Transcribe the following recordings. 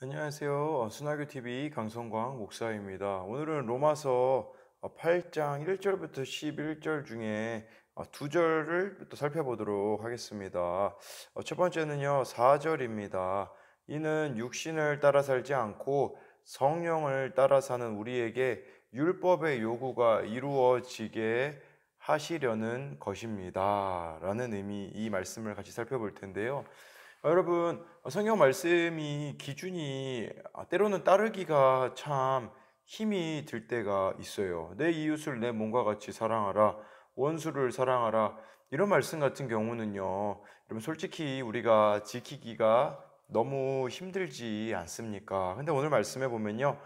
안녕하세요. 순화교 TV 강성광 목사입니다. 오늘은 로마서 8장 1절부터 11절 중에 두 절을 또 살펴보도록 하겠습니다. 첫 번째는요, 4절입니다. 이는 육신을 따라 살지 않고 성령을 따라 사는 우리에게 율법의 요구가 이루어지게 하시려는 것입니다. 라는 이 말씀을 같이 살펴볼 텐데요. 여러분, 성경 말씀이 기준이 때로는 따르기가 참 힘이 들 때가 있어요. 내 이웃을 내 몸과 같이 사랑하라, 원수를 사랑하라. 이런 말씀 같은 경우는요, 여러분 솔직히 우리가 지키기가 너무 힘들지 않습니까? 근데 오늘 말씀해 보면요,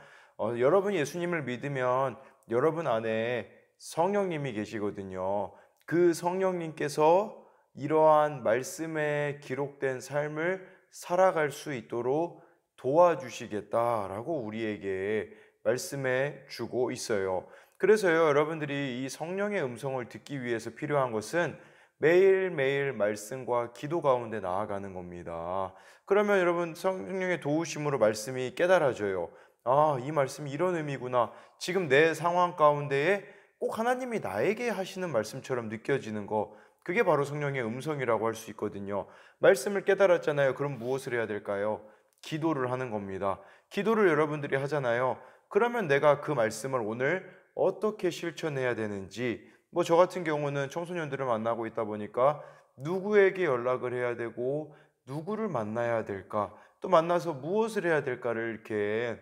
여러분 예수님을 믿으면 여러분 안에 성령님이 계시거든요. 그 성령님께서 이러한 말씀에 기록된 삶을 살아갈 수 있도록 도와주시겠다라고 우리에게 말씀해 주고 있어요. 그래서요, 여러분들이 이 성령의 음성을 듣기 위해서 필요한 것은 매일매일 말씀과 기도 가운데 나아가는 겁니다. 그러면 여러분 성령의 도우심으로 말씀이 깨달아져요. 아, 이 말씀이 이런 의미구나. 지금 내 상황 가운데에 꼭 하나님이 나에게 하시는 말씀처럼 느껴지는 거, 그게 바로 성령의 음성이라고 할 수 있거든요. 말씀을 깨달았잖아요. 그럼 무엇을 해야 될까요? 기도를 하는 겁니다. 기도를 여러분들이 하잖아요. 그러면 내가 그 말씀을 오늘 어떻게 실천해야 되는지, 저 같은 경우는 청소년들을 만나고 있다 보니까 누구에게 연락을 해야 되고 누구를 만나야 될까, 또 만나서 무엇을 해야 될까를 이렇게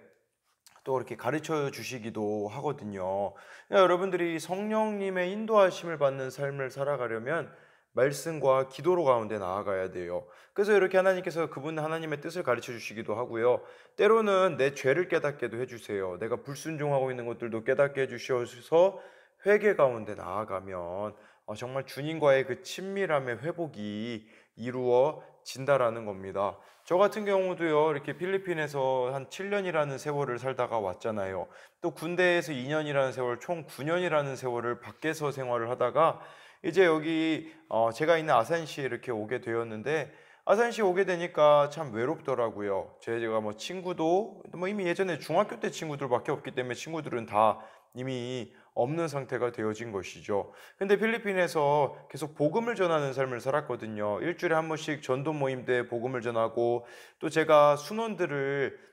또 이렇게 가르쳐 주시기도 하거든요. 그러니까 여러분들이 성령님의 인도하심을 받는 삶을 살아가려면 말씀과 기도로 가운데 나아가야 돼요. 그래서 이렇게 하나님께서 그분 하나님의 뜻을 가르쳐 주시기도 하고요. 때로는 내 죄를 깨닫게도 해주세요. 내가 불순종하고 있는 것들도 깨닫게 해주셔서 회개 가운데 나아가면 정말 주님과의 그 친밀함의 회복이 이루어진다라는 겁니다. 저 같은 경우도요, 이렇게 필리핀에서 한 7년이라는 세월을 살다가 왔잖아요. 또 군대에서 2년이라는 세월, 총 9년이라는 세월을 밖에서 생활을 하다가 이제 여기 제가 있는 아산시에 이렇게 오게 되었는데, 아산시에 오게 되니까 참 외롭더라고요. 제가 친구도 이미 예전에 중학교 때 친구들밖에 없기 때문에 친구들은 다 이미 없는 상태가 되어진 것이죠. 근데 필리핀에서 계속 복음을 전하는 삶을 살았거든요. 일주일에 한 번씩 전도 모임 때 복음을 전하고, 또 제가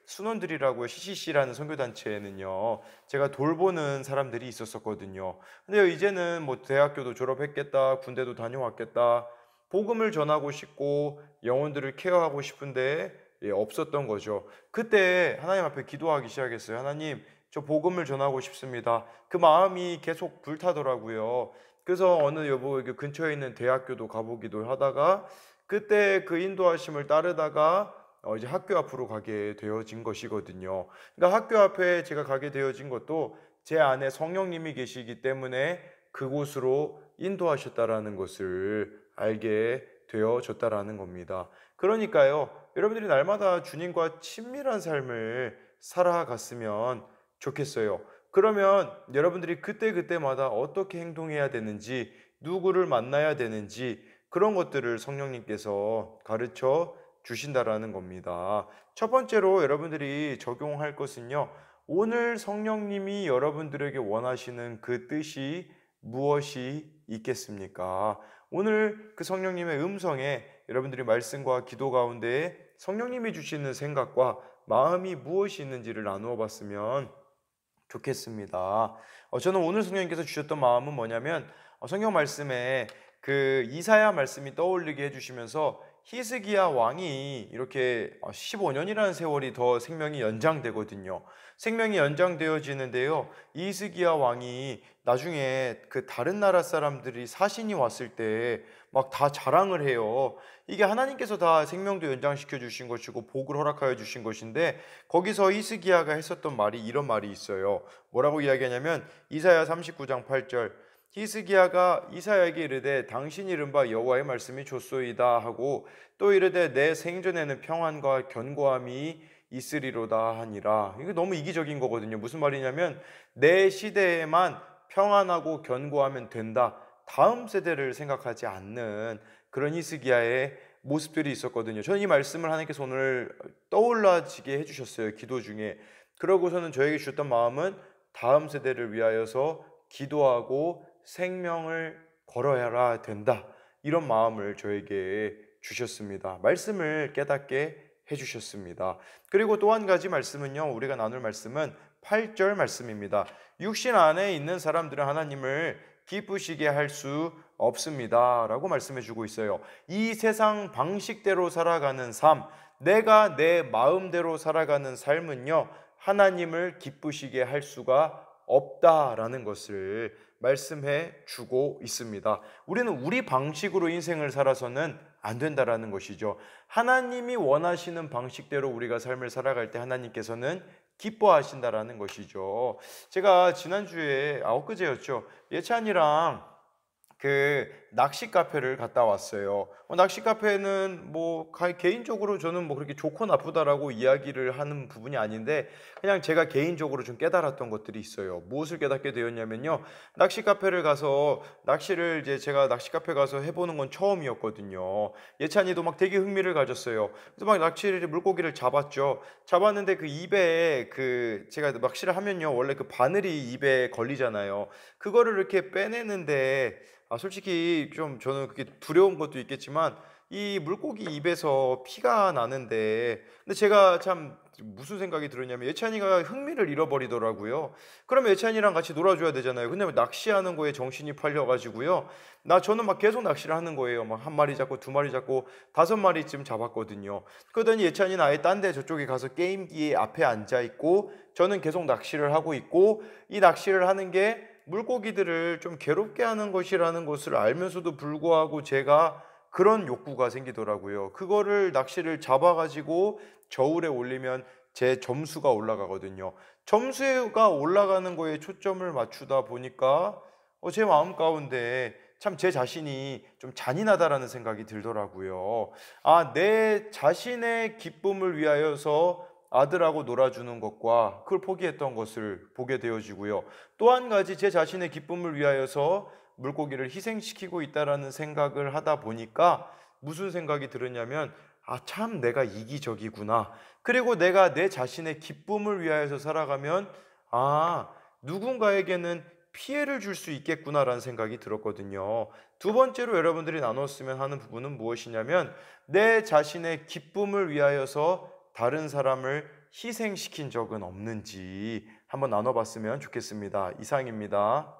순원들이라고 CCC라는 선교단체에는요, 제가 돌보는 사람들이 있었었거든요. 근데 이제는 대학교도 졸업했겠다, 군대도 다녀왔겠다, 복음을 전하고 싶고 영혼들을 케어하고 싶은데 없었던 거죠. 그때 하나님 앞에 기도하기 시작했어요. 하나님, 저 복음을 전하고 싶습니다. 그 마음이 계속 불타더라고요. 그래서 어느 여보 근처에 있는 대학교도 가보기도 하다가, 그때 그 인도하심을 따르다가 이제 학교 앞으로 가게 되어진 것이거든요. 그러니까 학교 앞에 제가 가게 되어진 것도 제 안에 성령님이 계시기 때문에 그곳으로 인도하셨다라는 것을 알게 되어졌다라는 겁니다. 그러니까요, 여러분들이 날마다 주님과 친밀한 삶을 살아갔으면 좋겠어요. 그러면 여러분들이 그때그때마다 어떻게 행동해야 되는지, 누구를 만나야 되는지, 그런 것들을 성령님께서 가르쳐 주신다라는 겁니다. 첫 번째로 여러분들이 적용할 것은요, 오늘 성령님이 여러분들에게 원하시는 그 뜻이 무엇이 있겠습니까? 오늘 그 성령님의 음성에 여러분들이 말씀과 기도 가운데 성령님이 주시는 생각과 마음이 무엇이 있는지를 나누어 봤으면 좋겠습니다. 저는 오늘 성령님께서 주셨던 마음은 뭐냐면, 성경 말씀에 그 이사야 말씀이 떠올리게 해주시면서 히스기야 왕이 이렇게 15년이라는 세월이 더 생명이 연장되거든요. 생명이 연장되어지는데요, 이 히스기야 왕이 나중에 그 다른 나라 사람들이 사신이 왔을 때 막 다 자랑을 해요. 이게 하나님께서 다 생명도 연장시켜 주신 것이고 복을 허락하여 주신 것인데, 거기서 히스기야가 했었던 말이 이런 말이 있어요. 뭐라고 이야기하냐면, 이사야 39장 8절, 히스기야가 이사야에게 이르되 당신이 이른 바 여호와의 말씀이 좋소이다 하고, 또 이르되 내 생전에는 평안과 견고함이 있으리로다 하니라. 이거 너무 이기적인 거거든요. 무슨 말이냐면, 내 시대에만 평안하고 견고하면 된다, 다음 세대를 생각하지 않는 그런 히스기야의 모습들이 있었거든요. 저는 이 말씀을 하나님께서 오늘 떠올라지게 해주셨어요. 기도 중에. 그러고서는 저에게 주셨던 마음은 다음 세대를 위하여서 기도하고 생명을 걸어야 된다. 이런 마음을 저에게 주셨습니다. 말씀을 깨닫게 해주셨습니다. 그리고 또 한 가지 말씀은요, 우리가 나눌 말씀은 8절 말씀입니다. 육신 안에 있는 사람들은 하나님을 기쁘시게 할 수 없습니다 라고 말씀해 주고 있어요. 이 세상 방식대로 살아가는 삶, 내가 내 마음대로 살아가는 삶은요, 하나님을 기쁘시게 할 수가 없다라는 것을 말씀해 주고 있습니다. 우리는 우리 방식으로 인생을 살아서는 안 된다라는 것이죠. 하나님이 원하시는 방식대로 우리가 삶을 살아갈 때 하나님께서는 기뻐하신다라는 것이죠. 제가 지난주에 엊그제였죠. 예찬이랑 그 낚시 카페를 갔다 왔어요. 낚시 카페는 뭐 개인적으로 저는 뭐 그렇게 좋고 나쁘다라고 이야기를 하는 부분이 아닌데 그냥 제가 개인적으로 좀 깨달았던 것들이 있어요. 무엇을 깨닫게 되었냐면요. 낚시 카페를 가서 낚시를 이제 제가 낚시 카페 가서 해보는 건 처음이었거든요. 예찬이도 막 되게 흥미를 가졌어요. 그래서 막 낚시를 물고기를 잡았죠. 잡았는데 그 입에 그 제가 낚시를 하면요 원래 그 바늘이 입에 걸리잖아요. 그거를 이렇게 빼내는데 솔직히 좀 저는 그게 두려운 것도 있겠지만 이 물고기 입에서 피가 나는데 근데 제가 참 무슨 생각이 들었냐면 예찬이가 흥미를 잃어버리더라고요. 그러면 예찬이랑 같이 놀아줘야 되잖아요. 근데 낚시하는 거에 정신이 팔려가지고요. 저는 막 계속 낚시를 하는 거예요. 막 한 마리 잡고 두 마리 잡고 다섯 마리쯤 잡았거든요. 그러더니 예찬이는 아예 딴 데 저쪽에 가서 게임기 앞에 앉아 있고 저는 계속 낚시를 하고 있고 이 낚시를 하는 게 물고기들을 좀 괴롭게 하는 것이라는 것을 알면서도 불구하고 제가 그런 욕구가 생기더라고요. 그거를 낚시를 잡아가지고 저울에 올리면 제 점수가 올라가거든요. 점수가 올라가는 거에 초점을 맞추다 보니까 제 마음 가운데 참 제 자신이 좀 잔인하다라는 생각이 들더라고요. 내 자신의 기쁨을 위하여서 아들하고 놀아주는 것과 그걸 포기했던 것을 보게 되어지고요. 또 한 가지 제 자신의 기쁨을 위하여서 물고기를 희생시키고 있다라는 생각을 하다 보니까 무슨 생각이 들었냐면 참 내가 이기적이구나. 그리고 내가 내 자신의 기쁨을 위하여서 살아가면 누군가에게는 피해를 줄 수 있겠구나라는 생각이 들었거든요. 두 번째로 여러분들이 나눴으면 하는 부분은 무엇이냐면 내 자신의 기쁨을 위하여서 다른 사람을 희생시킨 적은 없는지 한번 나눠봤으면 좋겠습니다. 이상입니다.